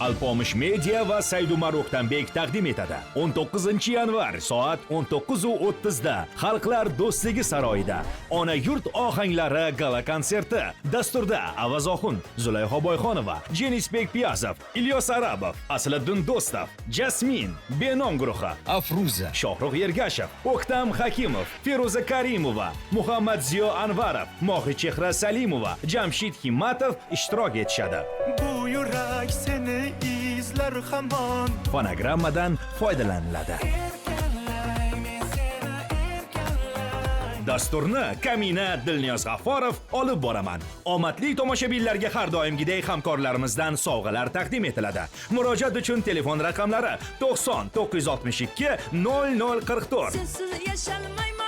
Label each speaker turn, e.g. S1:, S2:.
S1: Alpomish Media va Saidumar O'ktanbek taqdim etadi. 19 yanvar soat 19:30 da Xalqlar do'stligi saroyida Ona yurt ohanglari gala konserti. Dasturda Avazoxun, Zulayho Boyxonova, Jenisbek Piyazov, Ilyos Arabov, Asliddin Do'stov, Jasmin, Benon guruhi,
S2: Afruza,
S1: Shohruh Yergashev, O'ktam Hakimov, Feruza Karimova, Muhammad Ziyo Anvarov, Mohixchehra Salimova, Jamshid Himmatov ishtirok etishadi.
S3: Bu yurak seni izlar hamon.
S1: Fonogrammadan foydalaniladi. Dasturni Kamina Dilniyoz G'afforov olib boraman. Omadli tomoshabinlarga har doimgidek hamkorlarimizdan sovg'alar taqdim etiladi. Murojaat uchun telefon raqamlari 90 962 0044.
S4: Sensiz yasholmayman.